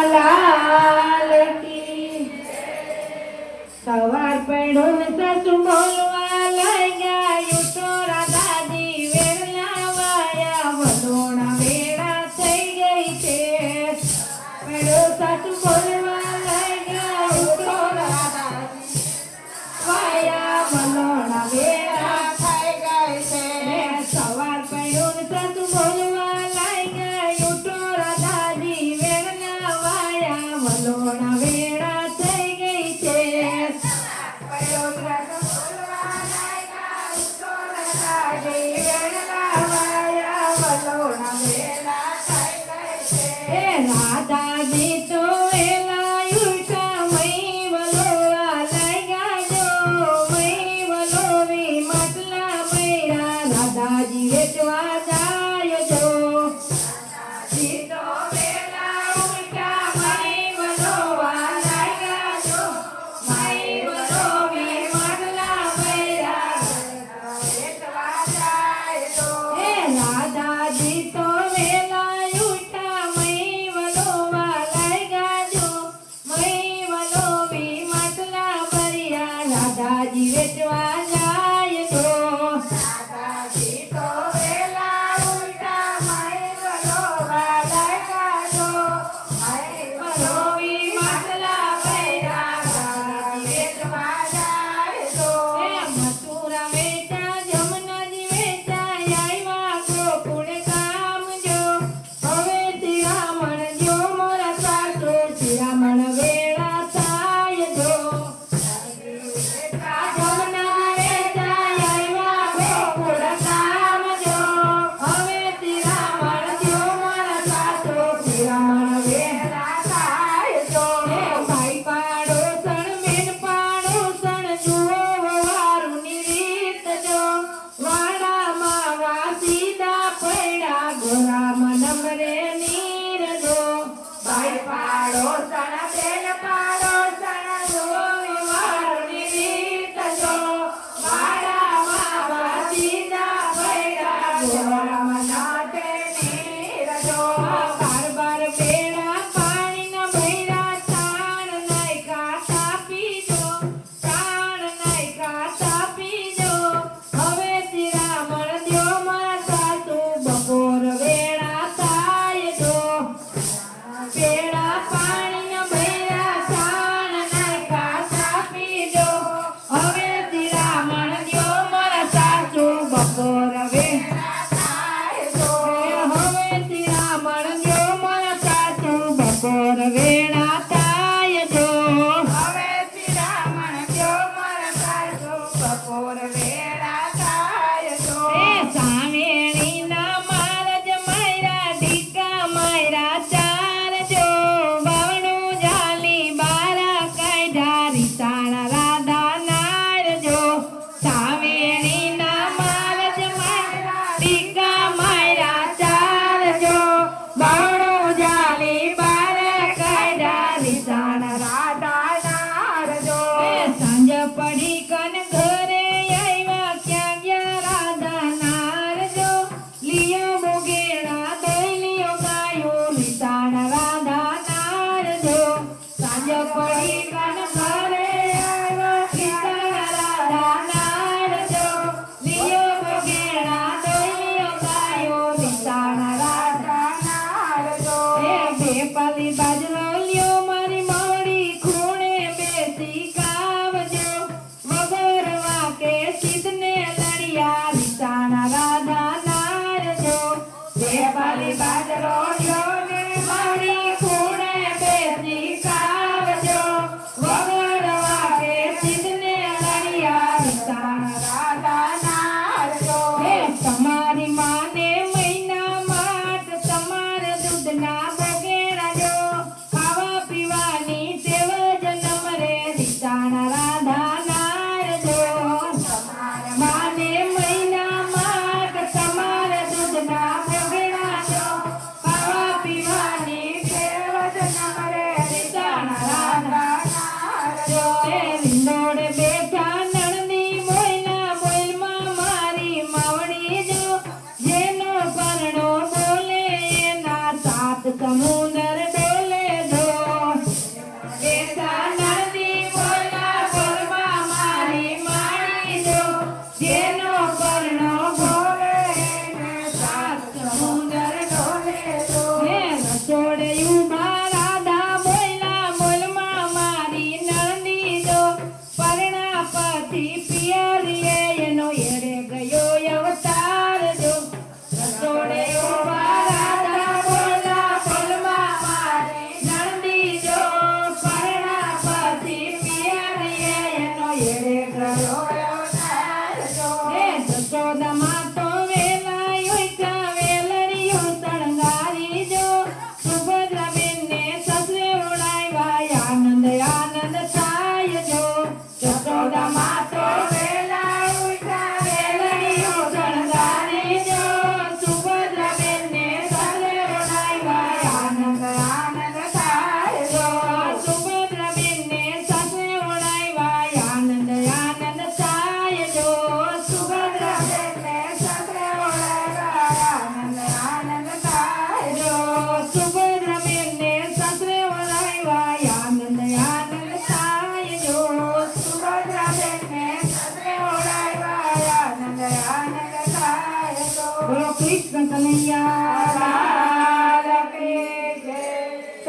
લાલ કી સવાર પડ્યો ને સાસુ બોલવા લાગ્યા ઉઠો રાધાજી વેળા વાયા વલોણા વેળા થઈ ગઈ છે પડ્યો સાસુ બોલવા લાગ્યા ઉઠો રાધાજી વાયા વલોણા વેળા થઈ ગઈ છે સવાર પડ્યો ને સાસુ બોલવા લાગ્યા ઉઠો રાધાજી વેળા વાયા વલોણા વેળા થઈ ગઈ છે રાધાજી તો વેલા ઉઠા મઈ વલોવા લાગ્યા જો મઈ વલોવી માટલા મૈરા રાધાજી વેચવા જાય જો રાધાજી તો વેલા ઉઠા મઈ વલોવા લાગ્યા જો મઈ વલોવી માટલા મૈરા વેચવા જાય જો રાધાજી તો વેલા રાધાજી વેચવા જાય તો રાધાજી તો વેલા ઉઠા મઈ વલોવા લાગ્યા જો મઈ વલોવી માટલા ભર્યા રાધાજી વેચવા જાય તો મથુરા વેચા જમનાજી વેચા આવ્યા ગોકુળ ગામ જો હવે શિરામણ જો મોરા સાસુ શિરામણ વેળા થાય જો વેળા થાય જો હવે શિરામણ જો મારા સાસુ બપોર વેળા થાય જો સામેણી ના મારજ માયરા ઢીકા માયરા ચાર જો બાવણું જાલી બારા કાઢ્યા રીસાણા રાધા નાર જો સામેણી ના મારજ માયરા ઢીકા માયરા ચાર જો બાવણું જાલી સાંજ પડી કન ઘરે આવ્યા ક્યાં ગયા રાધા નાર જો લિયો બોગેડા દઈ લિયો ગાયો લીસાણા રાધા નાર જો સાંજ પડી કન ઘરે આવ્યા લીસાણા રાધા નાર જો લિયો બોગેડા દઈ લિયો ગાયો લીસાણા રાધા નાર જો બે પાલી બાજરો લ્યો મારી મોડી ખૂણે બેસી રાધા નાર જો બે પાલી બાજરો લ્યો ને મારી ખૂણે બેસી કાવજો વગડવા કે સિદ્ધને લડિયા રીસાણા રાધા નાર જો તમારી માને મહિના માટ તમારે દૂધના બગેડા જો ખાવા પીવાની ટેવ જ નમરે રીસાણા રાધા નાર જો તમારા માને પીવાની ટેવ જ નમરે રીસાણા બોલો કૃષ્ણ કનૈયા